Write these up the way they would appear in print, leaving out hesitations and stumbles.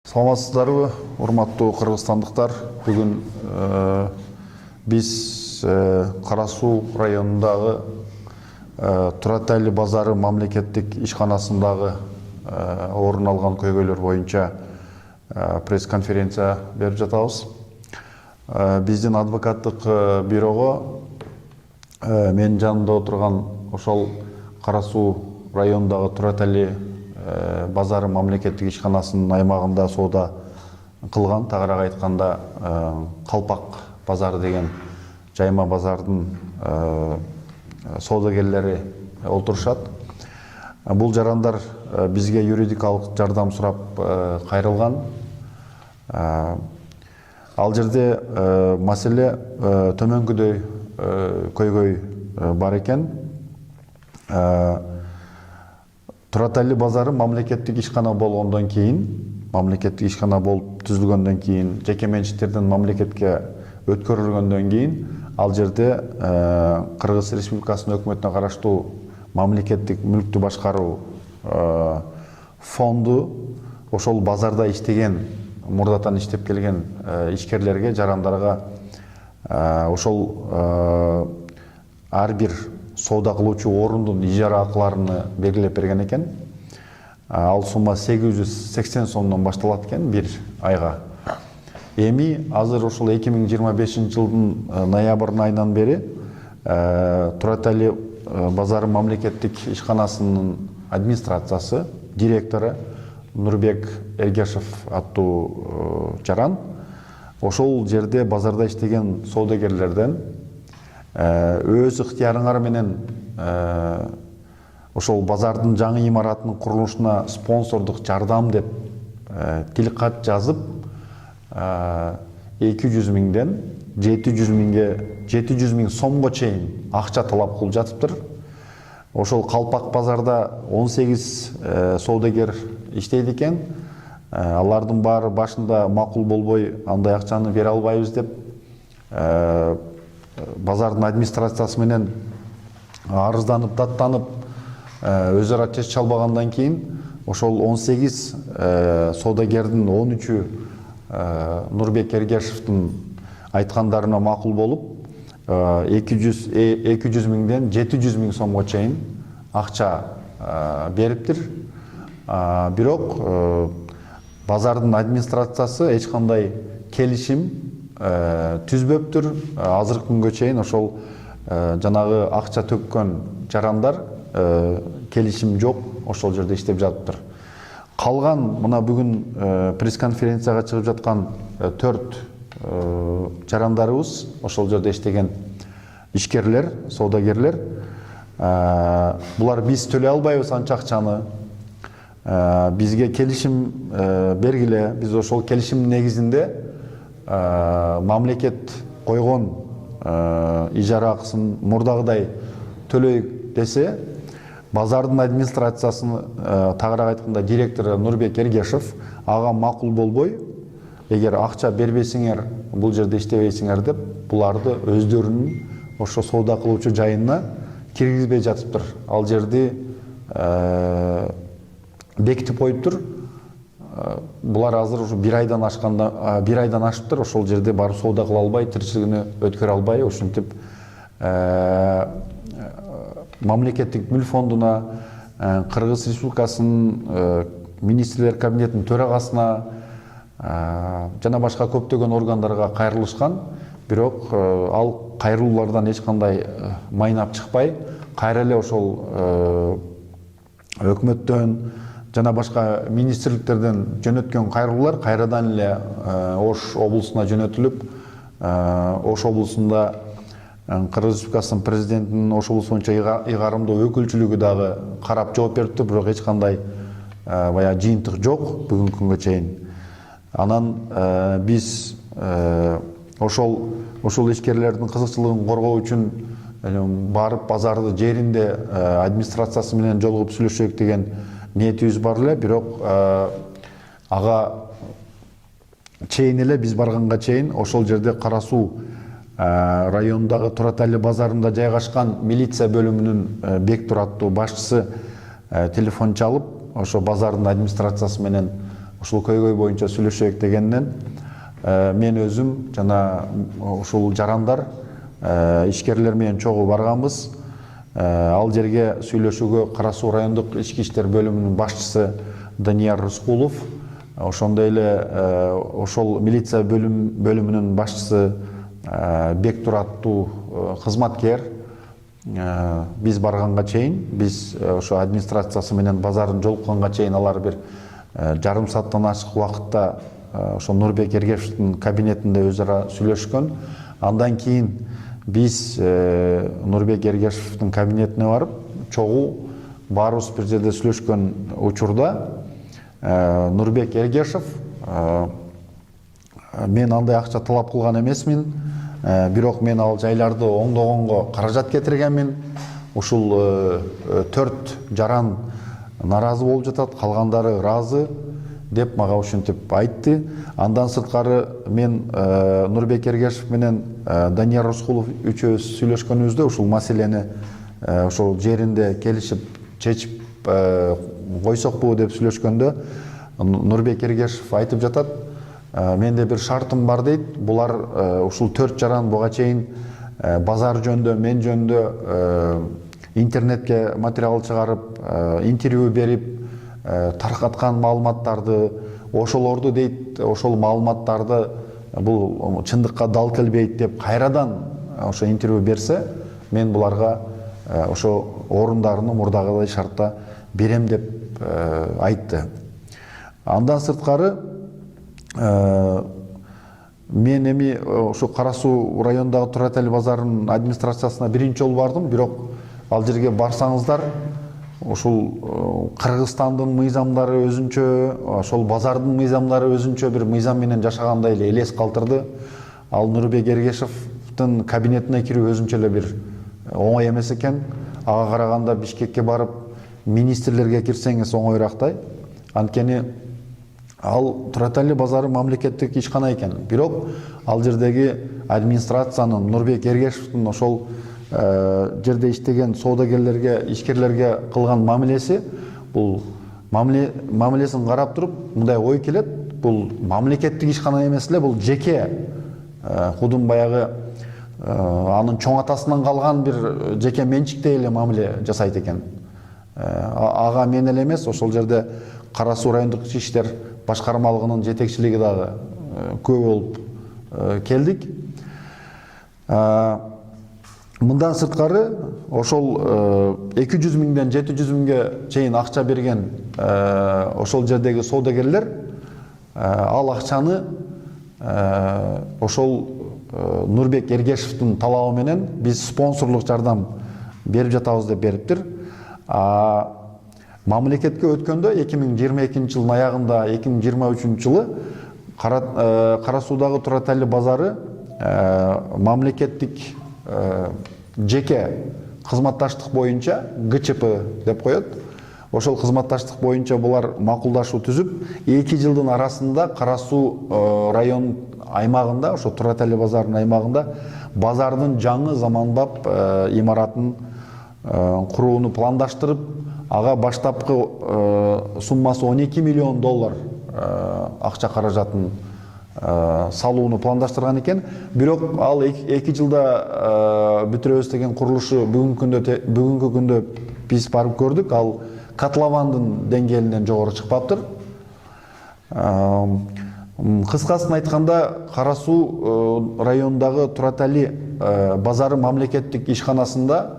Саламатсыздарбы, урматтуу кыргызстандыктар. Бүгүн биз Кара Суу районундагы Туратали базары мамлекеттик ишканасындагы орун алган көйгөйлөр боюнча пресс-конференция берип жатабыз. Биздин адвокаттык бюрого менин жанымда отурган ошол Кара Суу районундагы Туратали базары мамлекеттик ишканасынын аймагында соода кылган, тагыраак айтканда Калпак базары деген жайма базардын соодагерлери отурушат. Бул жарандар бизге юридикалык жардам сурап кайрылган. Ал жерде маселе төмөнкүдөй көйгөй бар экен. Туратали базары мамлекеттик ишкана болгондон кийин, мамлекеттик ишкана болуп түзүлгөндөн кийин, жеке менчиктерден мамлекетке өткөрүлгөндөн кийин, ал жерде Кыргыз Республикасынын өкмөтүнө караштуу мамлекеттик мүлктү башкаруу фонду ошол базарда иштеген, мурдатан иштеп келген ишкерлерге, жарандарга ошол ар бир соода кылуучу орундун ижара акыларını белгилеп берген экен. Ал сумма 880 сомдон башталат экен бир айга. Эми азыр ошол 2025 жылдын ноябрь айынан бери Туратали базары мамлекеттик ишканасынын администрациясы, директору Нурбек Эргешев аттуу жаран ошол жерде базарда иштеген соодагерлерден өз ыктыярыңар менен ошол базардын жаңы имаратынын курулушуна спонсордук жардам деп тилкат жазып 200 миңден 700 миң сомго чейин акча талап кылып жатыптыр. Ошол Калпак базарда 18 соодагер иштейт экен. Алардын баары башында макул болбой андай акчаны бере албайбыз деп базардын администрациясы менен арызданып, даттанып, өз ара чечише албагандан кийин ошол 18 соодагердин 13-ü Нурбек Эргешевдин айткандарына макул болуп 200 миңден 700 миң сомго чейин акча бериптир. Бирок базардын администрациясы эч кандай келишим түзбөптүр. Азыркы күнгө чейин ошол жанагы акча төккөн жарандар келишим жок, ошол жерде иштеп жатыптыр. Калган мына бүгүн пресс-конференцияга чыгып жаткан 4 жарандарыбыз, ошол жерде иштеген ишкерлер, соодагерлер, булар биз төлөй албайбыз анча акчаны. Бизге келишим бергиле, биз ошол келишимдин негизинде мамлекет койгон ижара акысын мурдагыдай төлөйк десе, базардын администрациясынын тагыраак айтканда директору Нурбек Эргешев ага макул болбой, эгер акча бербесиңер, бул жерде иштебейсиңер деп, буларды өздөрүнүн ошо соода кылуучу жайына киргизбей жатыптыр. Ал жерди бекитип коюптур. Булар азыр ушу бир айдан ашыптыр, ошол жерде барып соода кыла албай, тиричилигине өткөрө албай, ушинтип мамлекеттик мүлк фондуна, Кыргыз Республикасынын министрлер кабинетинин төрагасына жана башка көптөгөн органдарга кайрылышкан. Бирок ал кайрылуулардан эч кандай майнап чыкпай, кайра эле ошол өкмөттөн жана башка министрликтерден жөнөткөн кайрылуулар кайрадан эле Ош облусуна жөнөтүлүп, Ош облусунда Кыргыз Республикасынын президентинин Ош облусу боюнча ыйгарымдуу өкүлчүлүгү дагы карап жооп бериптир, бирок эч кандай баягы жыйынтык жок бүгүнкү күнгө чейин. Анан биз ошол ишкерлердин кызыкчылыгын коргоо үчүн барып базарды жеринде администрациясы менен жолугуп сүйлөшөйүк деген ниетибиз бар эле, бирок ага чейин эле биз барганга чейин ошол жерде Кара Суу районундагы Туратали базарында жайгашкан милиция бөлүмүнүн Бектур аттуу башчысы телефон чалып, ошо базардын администрациясы менен ушул көйгөй боюнча сүйлөшөйүк дегенден мен өзүм жана ушул жарандар ишкерлер менен чогуу барганбыз. Ал жерге сүйлөшүүгө Кара Суу райондук ички иштер бөлүмүнүн башчысы Данияр Рыскулов, ошондой эле ошол милиция бөлүмүнүн башчысы Бектур аттуу кызматкер биз барганга чейин, биз ошо администрациясы менен базардын жолукканга чейин алар бир жарым сааттан ашык убакытта ошо Нурбек Эргешевдин кабинетинде өз ара сүйлөшкөн. Андан кийин биз Нурбек Эргешевдин кабинетине барып, чогуу баарыбыз бир жерде сүйлөшкөн учурда Нурбек Эргешев мен андай акча талап кылган эмесмин, бирок мен ал жайларды оңдогонго каражат кетиргенмин. Ушул 4 жаран наразы болуп жатат, калгандары ыраазы деп мага ушинтип айтты. Андан сырткары мен Нурбек Эргешев менен Данияр Рыскулов үчөөбүз сүйлөшкөнүбүздө ушул маселени ошол жеринде келишип чечип койсокпу деп сүйлөшкөндө Нурбек Эргешев айтып жатат, менде бир шартым бар дейт. Булар ушул 4 жаран буга чейин базар жөнүндө, мен жөнүндө интернетке материал чыгарып, интервью берип, таркаткан маалыматтарды, ошолорду дейт, ошол маалыматтарды бул чындыкка дал келбейт деп кайрадан ошо интервью берсе, мен буларга ошо орундарын мурдагыдай шартта берем деп айтты. Андан сырткары мен эми ошо Кара Суу районундагы Туратали базарынын администрациясына биринчи жолу бардым, бирок ал жерге барсаңыздар, ошол Кыргызстандын мыйзамдары өзүнчө, ошол базардын мыйзамдары өзүнчө бир мыйзам менен жашагандай эле элес калтырды. Ал Нурбек Эргешевдин кабинетине кирүү өзүнчө эле бир оңой эмес экен. Ага караганда Бишкекке барып министрлерге кирсеңиз оңойрактай. Анткени ал Туратали базары мамлекеттик ишкана экен. Бирок ал жердеги администрациянын Нурбек Эргешевдин ошол жерде иштеген соодагерлерге, ишкерлерге кылган мамилеси, бул мамилесин карап туруп мындай ой келет, бул мамлекеттик ишкана эмес эле, бул жеке кудум баягы анын чоң атасынан калган бир жеке менчиктей эле мамиле жасайт экен. Ага мен эле эмес, ошол жерде Кара Суу райондук ички иштер башкармалыгынын жетекчилиги дагы көп болуп келдик. Мындан сырткары ошол 200 миңден 700 миңге чейин акча берген ошол жердеги соодагерлер ал акчаны ошол Нурбек Эргешевдин талабы менен биз спонсорлук жардам берип жатабыз деп бериптир. Мамлекетке өткөндө 2022 жылдын аягында 2023 жылы Кара Суудагы Туратали базары мамлекеттик жеке кызматташтык боюнча ГЧП деп коет. Ошол кызматташтык боюнча булар макулдашуу түзүп, 2 жылдын арасында Кара Суу район аймагында, ошо Туратали базарынын аймагында базардын жаңы заманбап имаратын курууну пландаштырып, ага баштапкы суммасы $12 миллион акча каражатын салууну пландаштырган экен. Бирок ал 2 жылда бүтүрөбүз деген курулушу бүгүнкү күндө биз барып көрдүк, ал котловандын деңгээлинен жогору чыкпаптыр. Кыскасын айтканда, Кара Суу районундагы Туратали базары мамлекеттик ишканасында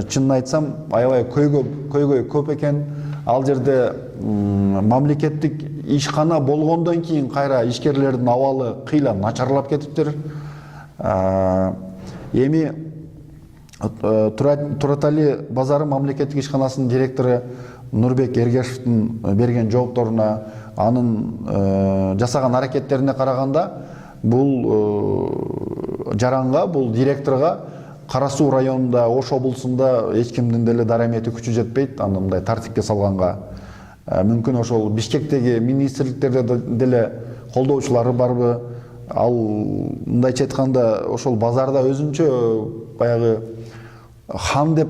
чынын айтсам аябай көйгөй көп экен. Ал жерде мамлекеттик ишкана болгондон кийин кайра ишкерлердин абалы кыйла начарлап кетиптир. Эми Туратали базары мамлекеттик ишканасынын директору Нурбек Эргешевдин берген жоопторуна, анын жасаган аракеттерине караганда, бул жаранга, бул директорго Кара Суу районунда, Ош облусунда эч кимдин деле дарамети күчү жетпейт, аны мындай тартипке салганга. Мүмкүн ошол Бишкектеги министрликтерде деле колдоочулары барбы? Ал мындайча айтканда ошол базарда өзүнчө баягы хан деп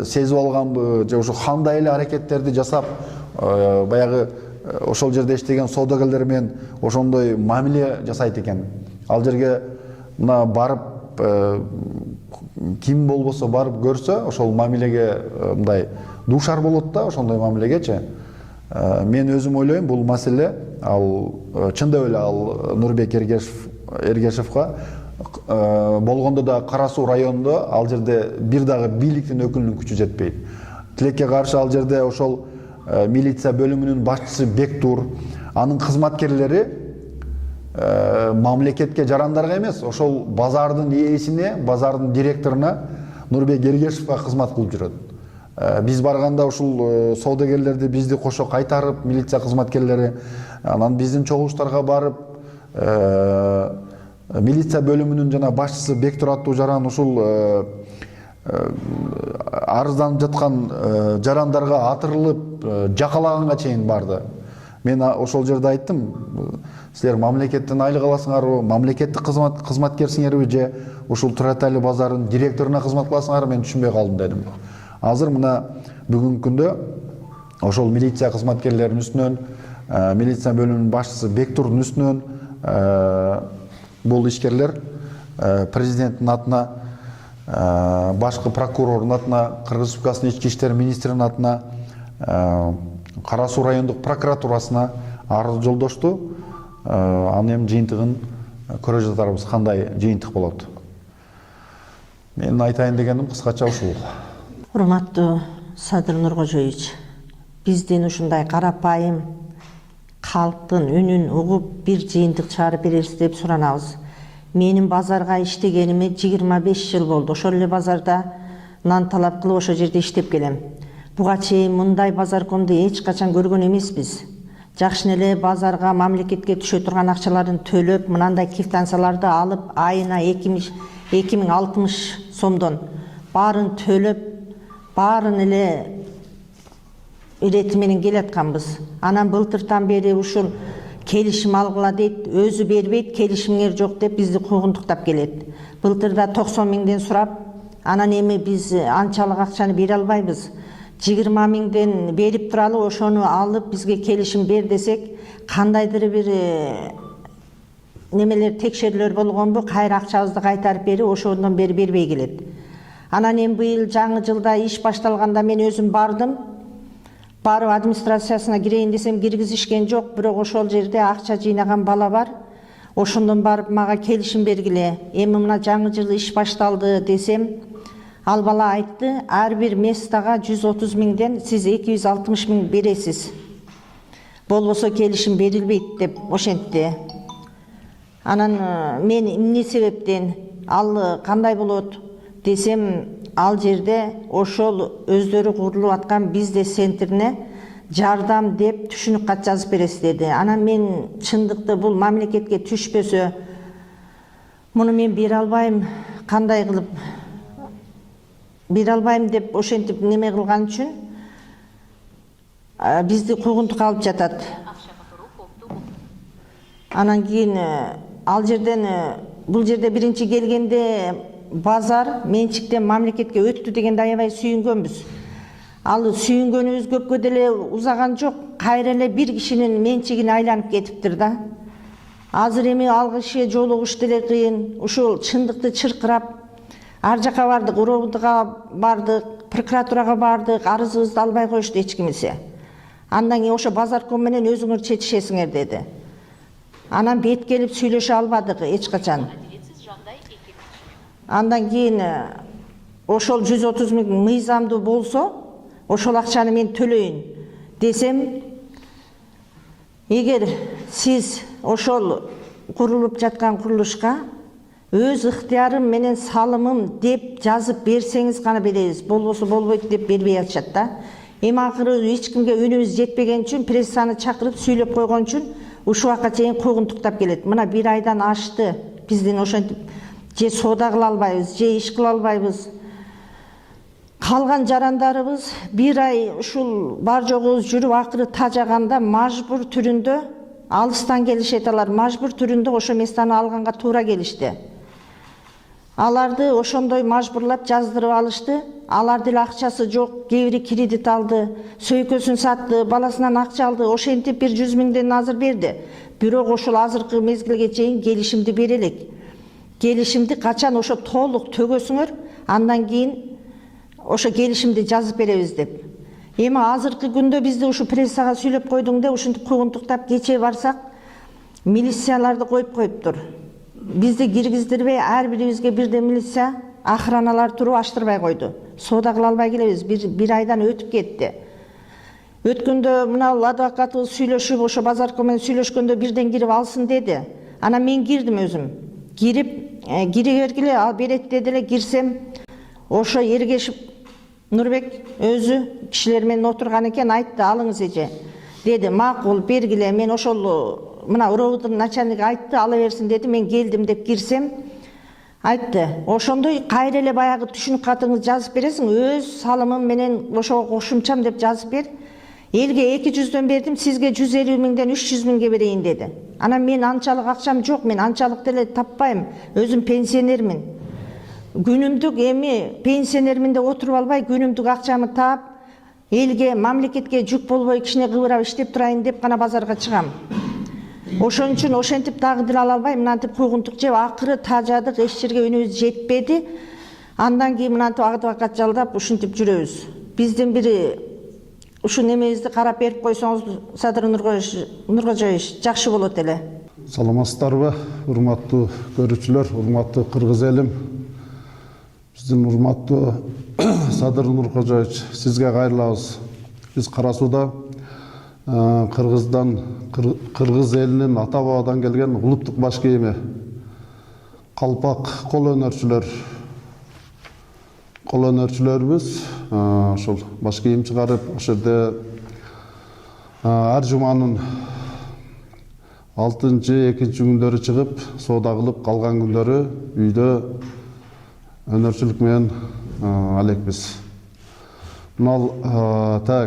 сезип алганбы, же ошо хандай эле аракеттерди жасап, баягы ошол жерде иштеген соодагерлер менен ошондой мамиле жасайт экен. Ал жерге мына барып ким болбосо барып көрсө ошол мамилеге мындай дуушар болот да, ошондой мамилегечи. Мен өзүм ойлойм, бул маселе ал чындап эле ал Нурбек Эргешевга болгондо да Кара Суу районунда ал жерде бир дагы бийликтин өкүлүнүн күчү жетпейт. Тилекке каршы ал жерде ошол милиция бөлүмүнүн башчысы Бектур, анын кызматкерлери мамлекетке жарандарга эмес, ошол базардын ээсине, базардын директоруна Нурбек Эргешевге кызмат кылып жүрөт. Биз барганда ушул соодагерлерди бизди кошо кайтарып, милиция кызматкерлери анан биздин чогулуштарга барып, милиция бөлүмүнүн жана башчысы Бектур аттуу жаран ушул арызданып жаткан жарандарга атырылып, жакалаганга чейин барды. Мен ошол жерде айттым, силер мамлекеттен айлык аласыңарбы, мамлекеттик кызматкерсиңерби же ушул Туратали базарынын директоруна кызмат кыласыңарбы, мен түшүнбөй калдым дедим. Азыр мына бүгүнкү күндө ошол милиция кызматкерлеринин үстүнөн, милиция бөлүмүнүн башчысы Бектурдун үстүнөн бул ишкерлер президенттин атына, башкы прокурордун атына, Кыргыз Республикасынын ички иштер министринин атына, Кара Суу райондук прокуратурасына арыз жолдошту. Анын эми жыйынтыгын көрө жатарбыз, кандай жыйынтык болот. Менин айтайын дегеним кыскача ушул. Урматтуу Садыр Нуркожоевич, биздин ушундай карапайым калктын үнүн угуп бир жыйынтык чыгарып бересиз деп суранабыз. Менин базарга иштегениме 25 жыл болду. Ошол эле базарда нан талап кылып ошол жерде иштеп келем. Буга чейин мындай базаркомду эч качан көргөн эмеспиз. Жакшы эле базарга мамлекетке түшө турган акчаларын төлөп, мынандай квитанцияларды алып, айына 2060 сомдон баарын төлөп, баарын эле ирети менен келатканбыз. Анан былтыртан бери ушул келишим алгыла дейт, өзү бербейт, келишимиңер жок деп бизди куугунтуктап келет. Былтырда 90 миңден сурап, анан эми биз анчалык акчаны бере албайбыз. 20 миңден берип туралы, ошону алып бизге келишим бер десек, кандайдыр бир немелер текшерүүлөр болгонбу, кайра акчабызды кайтарып бери, ошондон бери бербей келет. Анан эми быйыл жаңы жылда иш башталганда мен өзүм бардым. Барып администрациясына кирейин десем киргизишкен жок, бирок ошол жерде акча жыйнаган бала бар. Ошондон барып мага келишим бергиле. Эми мына жаңы жыл иш башталды десем, ал бала айтты, ар бир местага 130 миңден сиз 260 миң бересиз. Болбосо келишим берилбейт деп ошентти. Анан мен эмне себептен, ал кандай болот десем, ал жерде ошол өздөрү курулуп аткан бизнес центрине жардам деп түшүнүк кат жазып бересиз деди. Анан мен чындыкты бул мамлекетке түшпөсө, муну мен бере албайм, кандай кылып бере албайм деп ошентип неме кылган үчүн бизди куугунтукка алып жатат. Анан кийин ал жерден бул жерде биринчи келгенде базар менчиктен мамлекетке өттү дегенде аябай сүйүнгөнбүз. Ал сүйүнгөнүбүз көпкө деле узаган жок, кайра эле бир кишинин менчигине айланып кетиптир да. Азыр эми ал киши жолугуш деле кыйын, ушул чындыкты чыркырап, ар жака бардык, уровдуга бардык, прокуратурага бардык, арызыбызды албай коюшту эч кимсе. Андан кийин ошо базарком менен өзүңөр чечишесиңер деди. Анан бет келип сүйлөшө албадык эч качан. Андан кийин ошол 130 миң мыйзамдуу болсо, ошол акчаны мен төлөйүн десем, эгер сиз ошол курулуп жаткан курулушка өз ыктыярым менен салымым деп жазып берсеңиз гана беребиз, болбосо болбойт деп бербей атышат да. Эми акыры эч кимге үнүбүз жетпеген үчүн прессаны чакырып сүйлөп койгон үчүн ушул убакка чейин куугунтуктап келет. Мына бир айдан ашты, биздин ошентип же соода кыла албайбыз, же иш кыла албайбыз. Калган жарандарыбыз бир ай ушул бар жогубуз жүрүп, акыры тажаганда мажбур түрүндө, алыстан келишет алар, мажбур түрүндө ошо местаны алганга туура келишти. Аларды ошондой мажбурлап жаздырып алышты. Алар деле акчасы жок, кээ бири кредит алды, сөйкөсүн сатты, баласынан акча алды, ошентип 100 миңден азыр берди. Бирок ошол азыркы мезгилге чейин келишимди бере элек. Келишимди качан ошо толук төгөсүңөр, андан кийин ошо келишимди жазып беребиз деп. Эми азыркы күндө бизди ушу прессага сүйлөп койдуң да, ушинтип куугунтуктап кече барсак, милицияларды коюп коюптур. Бизди киргиздирбей, ар бирибизге бирден милиция охраналар туруп аштырбай койду. Соода кыла албай келебиз. Бир айдан өтүп кетти. Өткөндө мына адвокатыбыз сүйлөшүп, ошо базарком менен сүйлөшкөндө бирден кирип алсын деди. Анан мен кирдим өзүм. Кире бергиле, ал берет деди эле, кирсем, ошо Ергешев Нурбек өзү кишилер менен отурган экен, айтты, алыңыз эже. Деди, макул, бергиле, мен ошол мына уровдун начальниги айтты, ала берсин деди, мен келдим деп кирсем, айтты, ошондой кайра эле баягы түшүнүк катыңызды жазып бересиң, өз салымым менен ошого кошумчам деп жазып бер. Элге 200дөн бердим, сизге 150 миңден 300 миңге берейин деди. Анан мен анчалык акчам жок, мен анчалык деле таппайм, өзүм пенсионермин. Күнүмдүк эми пенсионермин деп отуруп албай, күнүмдүк акчамы таап, элге, мамлекетке жүк болбой кичине кыбырап иштеп турайын деп гана базарга чыгам. Ошон үчүн ошентип дагы деле ала албай, мынантип куугунтук жеп, акыры тажадык, эч жерге үнүбүз жетпеди. Андан кийин мынантип адвокат жалдап ушинтип жүрөбүз. Биздин бири ушу немебизди карап берип койсоңуз, Садыр Нуркожоевич, жакшы болот эле. Саламатсыздарбы, урматтуу көрүүчүлөр, урматтуу кыргыз элим. Биздин урматтуу Садыр Нуркожоевич, сизге кайрылабыз. Биз Кара Сууда кыргыз элинин ата бабадан келген улуттук баш кийими, калпак кол өнөрчүлөрүбүз ошол баш кийим чыгарып, ошол жерде ар жуманын 6-2 күндөрү чыгып, соода кылып, калган күндөрү үйдө өнөрчүлүк менен алекпиз. Мынал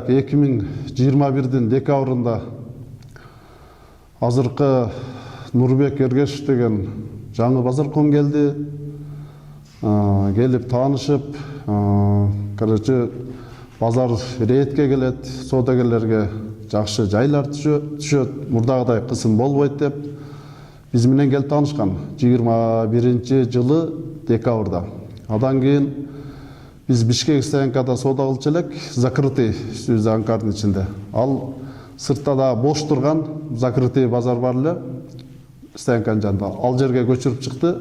2021 декабрында азыркы Нурбек Ергешев деген жаңы базарком келди. Келип таанышып, короче, базар ретке келет, соодагерлерге жакшы жайлар түшөт, мурдагыдай кысым болбойт деп биз менен келип таанышкан 21-жылы декабрда. Адан кийин биз Бишкек стоянкада соода кылчу элек, закрытый анкардын ичинде. Ал сыртта да бош турган закрытый базар бар эле, стоянканын жанында. Ал жерге көчүрүп чыкты.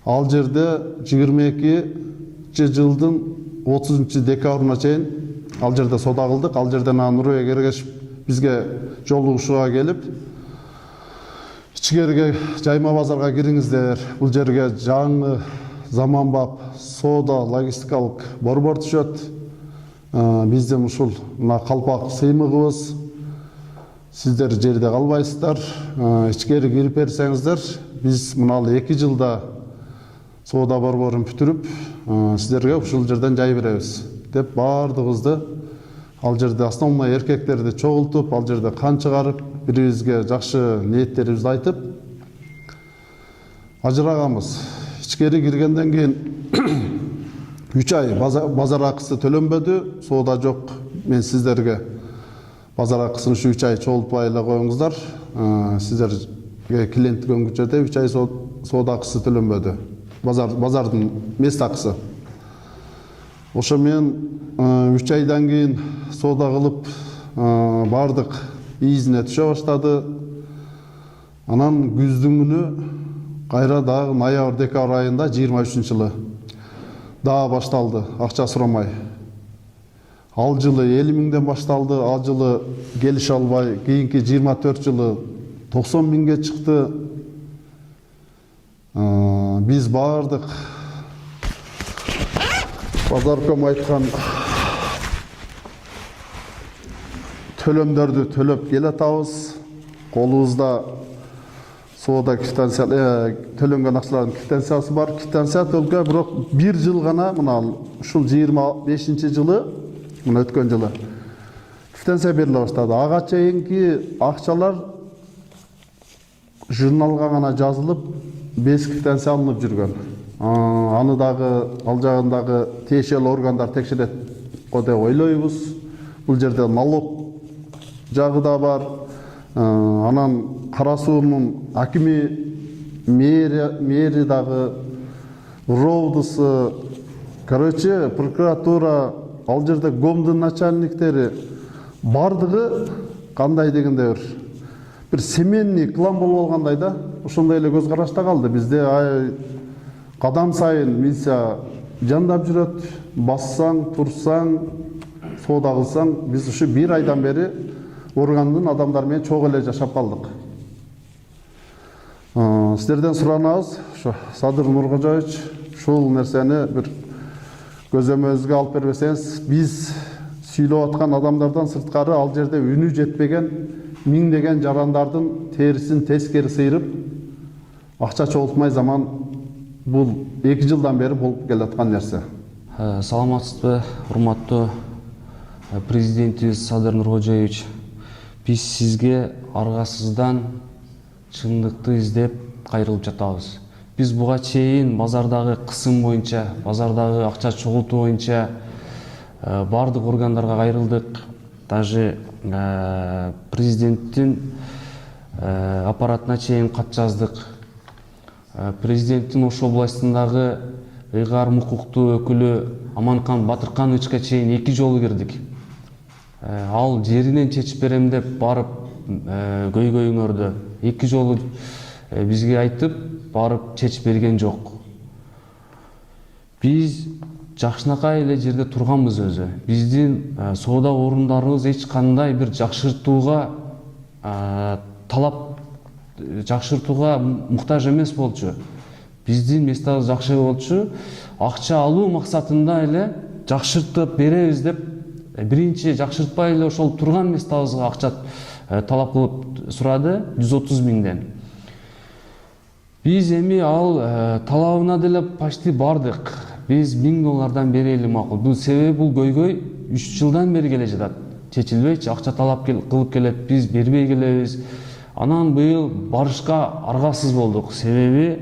Ал жерде 22-жылдын 30 декабрына чейин ал жерде соода кылдык. Ал жерден Нурбек Ергешев бизге жолугушууга келип, ичкерге жайма базарга кириңиздер, бул жерге жаңы заманбап соода логистикалык борбор түшөт. Биздин ушул мына калпак сыймыгыбыз, сиздер жерде калбайсыздар, ичкери кирип берсеңиздер, биз мына 2 жылда соода борборун бүтүрүп, сиздерге ушул жерден жай беребиз деп баардыгыбызды ал жерде основной эркектерди чогултуп, ал жерде кан чыгарып, бирибизге жакшы ниеттерибизди айтып ажыраганбыз. Ичкери киргенден кийин 3 ай базар акысы төлөнбөдү, соода жок. Мен сиздерге базар акысын 3 ай чогултпай эле коюңуздар. Сиздерге клиент көнгүчөдө 3 ай соода акысы төлөнбөдү. Базардын мест акысы. Ошо мен 3 айдан кийин соода кылып, бардык изине түшө баштады. Анан күздүн күнү кайра дагы ноябрь-декабрь айында 23-жылы дагы башталды, акча сурамай. Ал жылы 50 миңден башталды, ал жылы келише албай, кийинки 24-жылы 90 миңге чыкты. Биз бардык базарком айткан төлөмдөрдү төлөп келатабыз. Колубузда соода квитанция, төлөнгөн акчалардын квитанциясы бар. Квитанция только бирок 1 жыл гана, мына ушул 25-жылы, мына өткөн жылы квитанция бериле баштады. Ага чейинки акчалар журналга гана жазылып, 5 квитанция алынып жүргөн. аны дагы ал жагындагы тиешелүү органдар текшерет го деп ойлойбуз. Бул жерде налог жагы да бар. Анан Кара Суунун акими, мэри дагы, ровдысы, короче, прокуратура, ал жерде ГОМдун начальниктери бардыгы кандай дегенде бир семейный клан болуп алгандай да. Ошондой эле көз карашта калды. Бизде кадам сайын милиция жандап жүрөт, бассаң, турсаң, соода кылсаң, биз ушу бир айдан бери органдын адамдары менен чогуу эле жашап калдык. Сиздерден суранабыз, ошо Садыр Нуркожоевич, ушул нерсени бир көзөмөлүбүзгө алып бербесеңиз, биз сүйлөп аткан адамдардан сырткары ал жерде үнү жетпеген миңдеген жарандардын терисин тескери сыйрып, акча чогултмай заман бул 2 жылдан бери болуп келаткан нерсе. Саламатсызбы, урматтуу президентибиз Садыр Нуркожоевич. Биз сизге аргасыздан чындыкты издеп кайрылып жатабыз. Биз буга чейин базардагы кысым боюнча, базардагы акча чогултуу боюнча бардык органдарга кайрылдык. Даже президенттин аппаратына чейин кат жаздык. Президенттин Ош областындагы ыйгарым укуктуу өкүлү Аманкан Батыркановичке чейин 2 жолу кирдик. Ал жеринен чечип берем деп барып көйгөйүңөрдү 2 жолу бизге айтып барып чечип берген жок. Биз жакшынакай эле жерде турганбыз өзү. Биздин соода орундарыбыз эч кандай бир жакшыртууга жакшыртууга муктаж эмес болчу. Биздин местабыз жакшы болчу. Акча алуу максатында эле жакшыртып беребиз деп биринчи жакшыртпай эле ошол турган местабызга акча талап кылып сурады 130 миңден. Биз эми ал талабына деле почти бардык. Биз $1000 берели макул. Бул себеби бул көйгөй 3 жылдан бери келе жатат. Чечилбейчи, акча талап кылып келет, биз бербей келебиз. Анан быйыл барышка аргасыз болдук. Себеби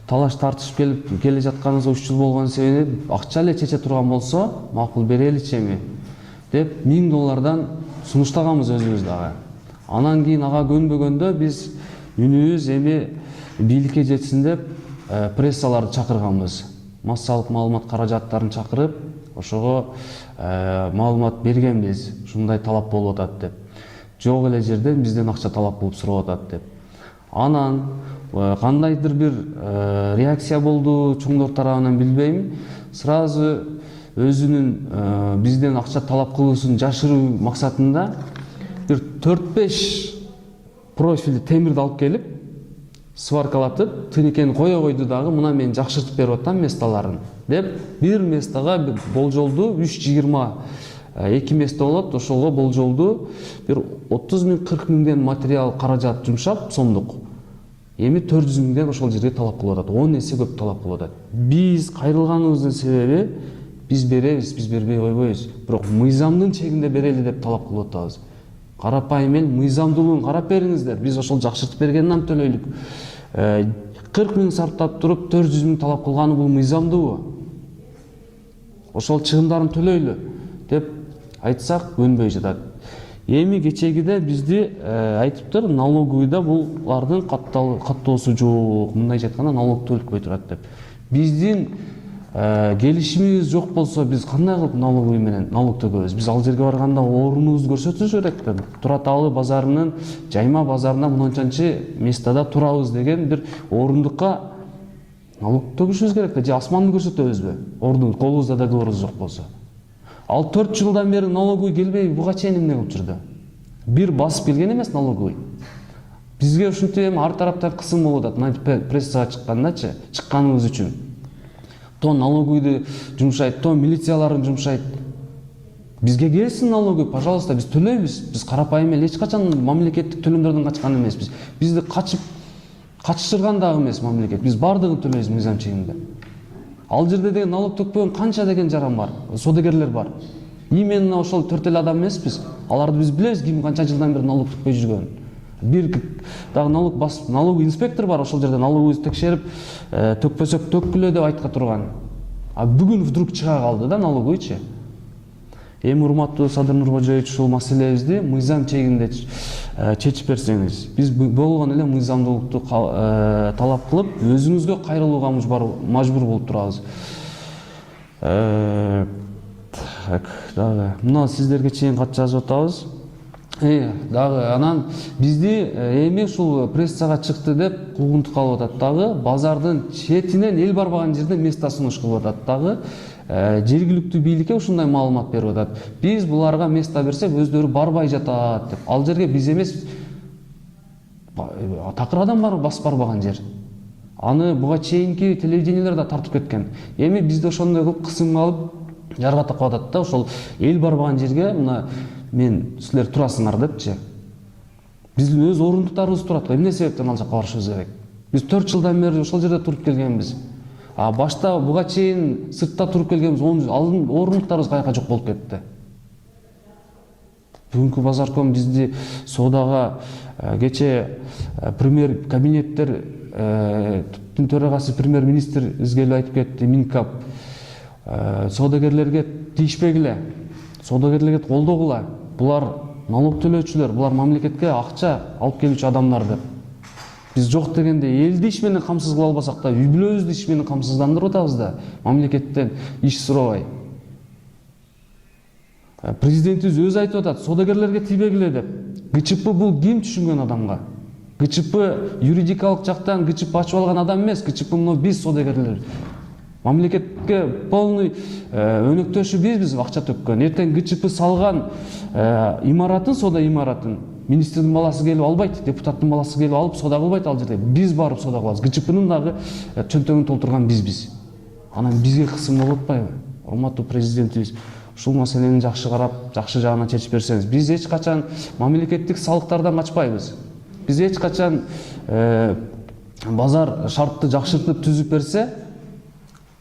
талаш тартышып келе жатканыбызга 3 жыл болгон себеби акча эле чече турган болсо, макул береличи эми деп $1000 сунуштаганбыз өзүбүз дагы. Анан кийин ага көнбөгөндө биз үнүбүз эми бийликке жетсин деп прессаларды чакырганбыз. Массалык маалымат каражаттарын чакырып, ошого маалымат бергенбиз. Ушундай талап болуп атат деп. Жок эле жерден бизден акча талап кылып сурап атат деп. Анан кандайдыр бир реакция болду чоңдор тарабынан билбейм. Сразу өзүнүн бизден акча талап кылуусун жашыруу максатында бир 4-5 профиль темирди алып келип, сваркалатып, тынекени кое койду дагы, мына мен жакшыртып берип атам месталарын деп, бир местага болжолду 3-20 место болот, ошого болжолду бир 30 миң 40 миңден материал каражат жумшап сомдук. Эми 400 миңден ошол жерге талап кылып атат. 10 эсе көп талап кылып атат. Биз кайрылганыбыздын себеби биз беребиз, биз бербей койбойбуз. Бирок мыйзамдын чегинде берели деп талап кылып атабыз. Карапайым эл мыйзамдуулугун карап бериңиздер. Биз ошол жакшыртып бергенден төлөйлүк. 40 миң сарптап туруп 400 миң талап кылганы бул мыйзамдуубу? Ошол чыгымдарын төлөйлү деп айтсак көнбөй жатат. Эми кечегиде бизди айтыптыр, налоговыйда булардын каттоосу жок, мындайча айтканда налог төлөтпөй турат деп. Биздин келишимибиз жок болсо биз кандай кылып налоговый менен налог төгөбүз? Биз ал жерге барганда орунубузду көрсөтүш керек да. Тураталы базарынын, Жайма базарында мынчанчы местада турабыз деген бир орундукка налог төгүшүбүз керек да. Же асманды көрсөтөбүзбү? Орун колубузда договорубуз жок болсо. Ал 4 жылдан бери налоговый келбей буга чейин эмне кылып жүрдү? Бир басып келген эмес налоговый. Бизге ушинтип эми ар тараптан кысым болуп атат. Прессага чыккандачы, чыкканыбыз үчүн. То налоговыйды жумшайт, то милицияларын жумшайт. Бизге келсин налоговый, пожалуйста, биз төлөйбүз. Биз карапайым эл эч качан мамлекеттик төлөмдөрдөн качкан эмеспиз. Бизди качышырган дагы эмес мамлекет. Биз бардыгын төлөйбүз мыйзам чегинде. Ал жерде деген налог төкпөгөн канча деген жаран бар, содагерлер бар. Именно ошол 4 адам эмеспиз. Аларды биз билебиз, ким канча жылдан бери налог төкпөй жүргөнүн. Бир дагы налог инспектор бар, ошол жерде налогубузду текшерип, төкпөсөк төккүлө деп айткан турган. А бүгүн вдруг чыга калды да налогуйчу. Эми урматтуу Садыр Нуркожоевич, ушул маселебизди мыйзам чегинде чечип берсеңиз, биз болгон эле мыйзамдуулукту талап кылып, өзүңүзгө кайрылууга мажбур болуп турабыз. Дагы мына сиздерге чейин кат жазып атабыз. Дагы анан бизди эми ушул прессага чыкты деп куугунтук алып атат дагы, базардын четинен эл барбаган жерде место сунуш кылып атат дагы. Жергиликтүү бийликке ушундай маалымат берип атат. Биз буларга место берсек өздөрү барбай жатат деп. Ал жерге биз эмес, такыр адам басып барбаган жер. Аны буга чейинки телевидениелер да тартып кеткен. Эми бизди ошондой кылып кысымга алып жарга такып атат да, ошол эл барбаган жерге мына мен силер турасыңар депчи. Биздин өз орундуктарыбыз турат. Эмне себептен ал жака барышыбыз керек? Биз 4 жылдан бери ошол жерде туруп келгенбиз. Башта буга чейин сыртта туруп келгенбиз, орундуктарыбыз каяка жок болуп кетти. Бүгүнкү базарком бизди соодага кече премьер кабинеттер төрагасы премьер-министр изгелип айтып кетти, Минкап соодагерлерге тийишпегиле, соодагерлерге колдогула. Булар налог төлөөчүлөр, булар мамлекетке акча алып келүүчү адамдар деп. Биз жок дегенде элди иш менен камсыз кыла албасак да, үй бүлөбүздү иш менен камсыздандырып атабыз да, мамлекеттен иш сурабай. Президентибиз өзү айтып атат, соодагерлерге тийбегиле деп. ГЧП бул ким түшүнгөн адамга? ГЧП юридикалык жактан ГЧП ачып алган адам эмес, ГЧП мына биз соодагерлер. Мамлекетке полный өнөктөшү биз акча төккөн. Эртең ГЧП салган имаратын, соода имаратын министрдин баласы келип албайт, депутаттын баласы келип алып соода кылбайт ал жерде. Биз барып соода кылабыз. ГЧПнын дагы чөнтөгүн толтурган биз. Анан бизге кысым болуп атпайбы? Урматтуу президентибиз, ушул маселени жакшы карап, жакшы жагына чечип берсеңиз. Биз эч качан мамлекеттик салыктардан качпайбыз. Биз эч качан базар шартты жакшыртып түзүп берсе,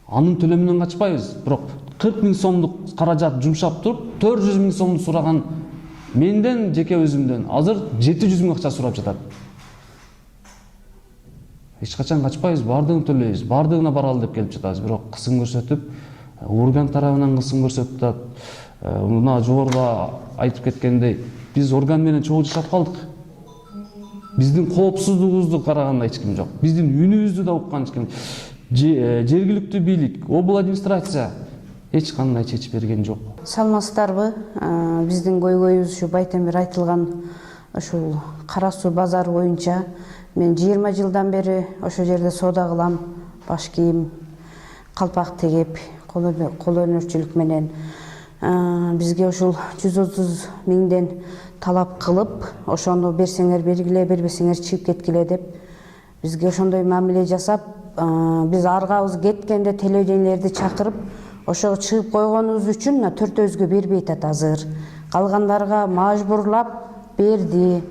анын төлөмүнөн качпайбыз. Бирок 40 000 сомдук каражат жумшап туруп, 400 000 сомду сураган менден, жеке өзүмдөн азыр 700 000 акча сурап жатат. Эч качан качпайбыз, бардыгын төлөйбүз, бардыгына баралы деп келип жатабыз. Бирок кысым көрсөтүп, орган тарабынан кысым көрсөтүп атат. Мына жогоруда айтып кеткендей, биз орган менен чогуу жашап калдык. Биздин коопсуздугубузду караганда эч ким жок. Биздин үнүбүздү да уккан эч ким. Жергиликтүү бийлик, обл администрация эч кандай чечип берген жок. Салмастарбы? Биздин көйгөйүбүз ушу байтен бери айтылган ушул Кара Суу базары боюнча мен 20 жылдан бери ошол жерде соода кылам. Баш кийим, калпак тегип, кол өнөрчүлүк менен бизге ушул 130 000ден талап кылып, ошону берсеңер бергиле, бербесеңер чыгып кеткиле деп бизге ошондой мамиле жасап, биз аргабыз кеткенде телевидениелерди чакырып, ошого чыгып койгонубуз үчүн 4-өзгө бербей атат азыр. Калгандарга мажбурлап берди.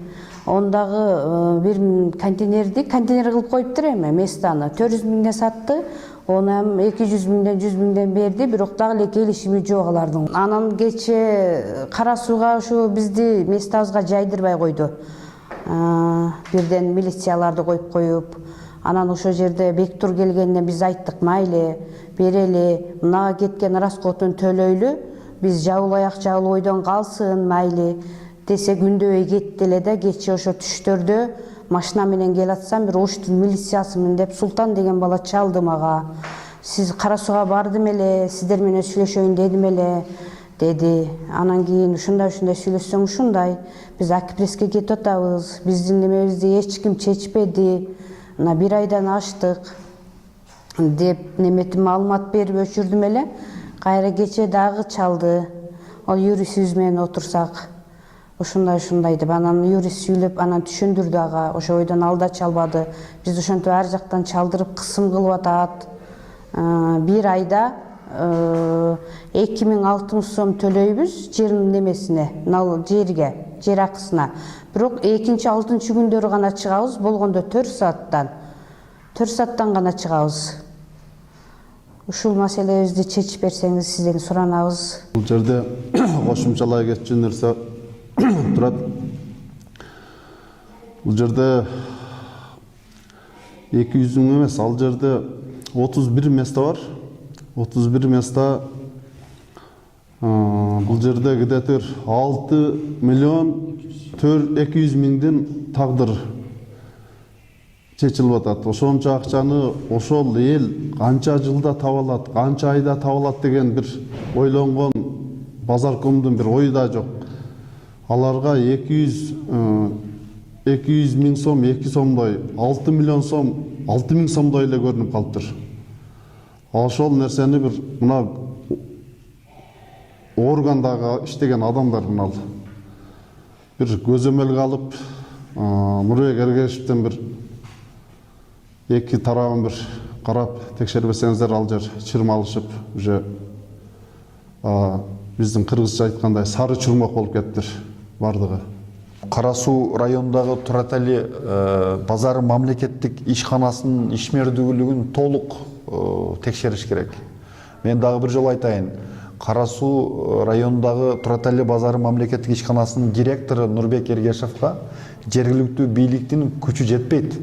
Ондагы бир контейнер кылып коюптур эми, местаны 400 000ден сатты. Onu 200 000'den 100 000'den berdi, бирок дагы эле келишими жок алардын. Анан кече Кара Сууга ушу бизди местабызга жайдырбай койду. Бирден милицияларды коюп, анан ошол жерде Бектур келгенде биз айттык, майле, берели, мына кеткен расходун төлөйлү, биз жабылаяк жабылып ойдон калсын, майле десе күндөбөй кетти эле да, кече ошо түштөрдө машина менен келатсам, бир оштун милициясымын деп Султан деген бала чалды мага. Сиз Кара Сууга бардым эле, сиздер менен сүйлөшөйүн дедим эле, деди. Анан кийин ушундай сүйлөшсөң ушундай, биз Акипреске кетип атабыз, биздин немебизди эч ким чечпеди, мына 1 айдан аштык деп неметип маалымат берип өчүрдүм эле. Кайра кече дагы чалды. Ал юристибиз менен отурсак, ушундай деп анан юрист сүйлөп, анан түшүндүрдү ага, ошо ойдон алда чалбады. Биз ошентип ар жактан чалдырып кысым кылып атат. 1 айда 2600 сом төлөйбүз жердин немесине, жерге, жер акысына. Бирок 2-6 күндөрү гана чыгабыз, болгондо 4 сааттан гана чыгабыз. Ушул маселебизди чечип берсеңиз сизден суранабыз. Бул жерде кошумчалай кетчү нерсе турат. Бұл жерде 200 мың емес, ал жерде 31 место бар. 31 место бұл жерде где-то 6 миллион 200 мыңден тағдыр чечилип атат. Ошонча акчаны ошол эл канча жылда таба алат, канча айда таба алат деген бир ойлонгон базаркомдун бир ою да жок. Аларга 200 миң сом, 2 сомдой, 6 миллион сом, 6 миң сомдой эле көрүнүп калыптыр. Ошол нерсени бир мына органдагы иштеген адамдар мына бир көзөмөлгө алып, Нурбек Эргешевден бир эки тарабын бир карап текшербесеңиздер, ал жер чырмалышып, уже биздин кыргызча айткандай сары чурмак болуп кетиптир бардыгы. Кара Суу районундагы Туратали базары мамлекеттик ишканасынын ишмердүүлүгүн толук текшериш керек. Мен дагы бир жолу айтайын. Кара Суу районундагы Туратали базары мамлекеттик ишканасынын директору Нурбек Эргешевга жергиликтүү бийликтин күчү жетпейт.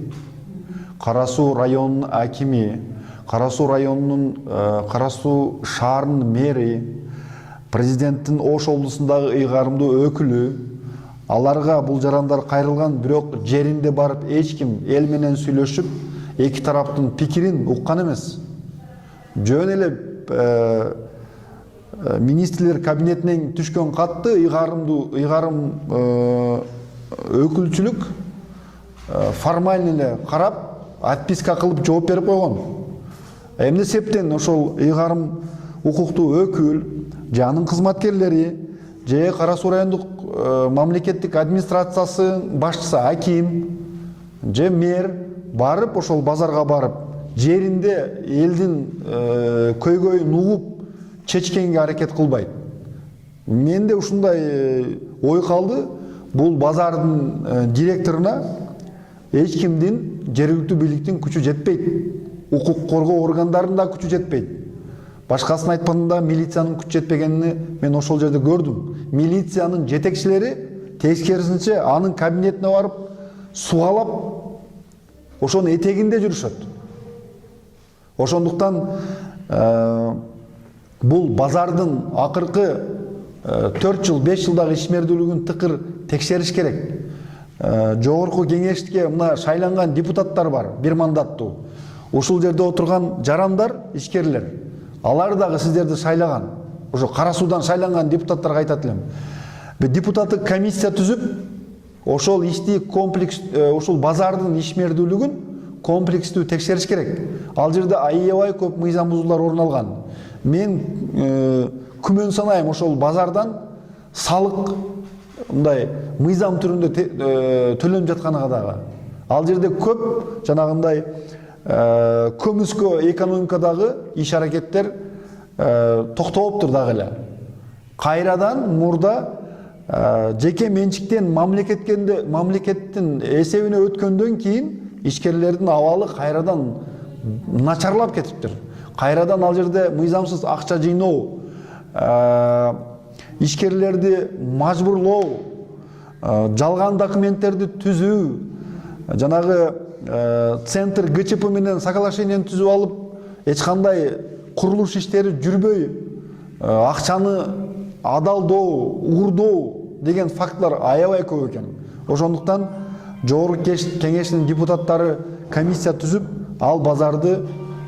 Кара Суу районунун акими, Кара Суу районунун, Кара Суу шаарынын мэри, президенттин Ош облусундагы ыйгарымдуу өкүлү, аларга бул жарандар кайрылган, бирок жеринде барып эч ким эл менен сүйлөшүп, эки тараптын пикирин уккан эмес. Жөн эле министрлер кабинетинен түшкөн катты ыйгарым өкүлчүлүк формально эле карап, отписка кылып жооп берип койгон. Эмне себептен ошол ыйгарым укуктуу өкүл, же анын кызматкерлери, же Кара Суу райондук мамлекеттик администрациясынын башчысы аким, же мэр барып, ошол базарга барып, жеринде элдин көйгөйүн угуп чечкенге аракет кылбайт. Менде ушундай ой калды, бул базардын директоруна эч кимдин жергиликтүү бийликтин күчү жетпейт. Укук коргоо органдарында күчү жетпейт. Башкасын айтканда милициянын күчү жетпегенini мен ошол жерде көрдүм. Милициянын жетекчилери тескерисинче анын кабинетине барып сугалап, ошонун этегинде жүрүшөт. Ошондуктан бул базардын акыркы 4 жыл, 5 жылдагы ишмердүүлүгүн тыкыр текшериш керек. Жогорку кеңешке мына шайланган депутаттар бар, бир мандаттуу. Ушул жерде отурган жарандар, ишкерлер, алар дагы сиздерди шайлаган. Ошо Кара Суудан шайланган депутаттарга айтат элем. Депутаттык комиссия түзүп, ошол ишти комплекс, ошол базардын ишмердүүлүгүн комплекстүү текшериш керек. Ал жерде аябай көп мыйзам бузуулар орун алган. Мен күмөн санайм ошол базардан салык мындай мыйзам түрүндө төлөнүп жатканына дагы. Ал жерде көп жанагындай көмүскө экономикадагы иш аракеттер токтоптур дагы эле. Кайрадан мурда жеке менчиктен мамлекеттин эсебине өткөндөн кийин ишкерлердин абалы кайрадан начарлап кетиптир. Кайрадан ал жерде мыйзамсыз акча жыйноо, ишкерлерди мажбурлоо, жалган документтерди түзүү, жанагы центр ГЧП менен соглашениени түзүп алып, эч кандай курулуш иштери жүрбөй, акчаны адалдоо, угурдоо деген фактлар аябай көп экен. Ошондуктан жогорку кеңештин депутаттары комиссия түзүп, ал базарды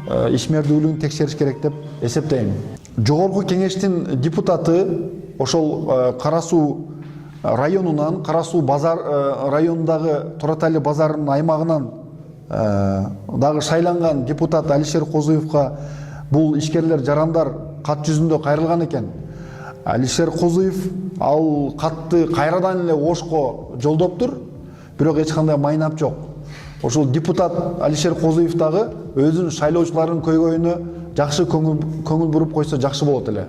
ишмердүүлүгүн текшериш керек деп эсептейм. Жогорку кеңештин депутаты ошол Кара Суу районунан, Кара Суу базар районундагы Туратали базарынын аймагынан дагы шайланган депутат Алишер Козуевка бул ишкерлер жарандар кат жүзүндө кайрылган экен. Алишер Козуев ал катты кайрадан эле Ошко жолдоптур, бирок эч кандай майнап жок. Ошол депутат Алишер Козуев дагы өзүнүн шайлоочуларынын көйгөйүнө жакшы көңүл буруп койсо жакшы болот эле.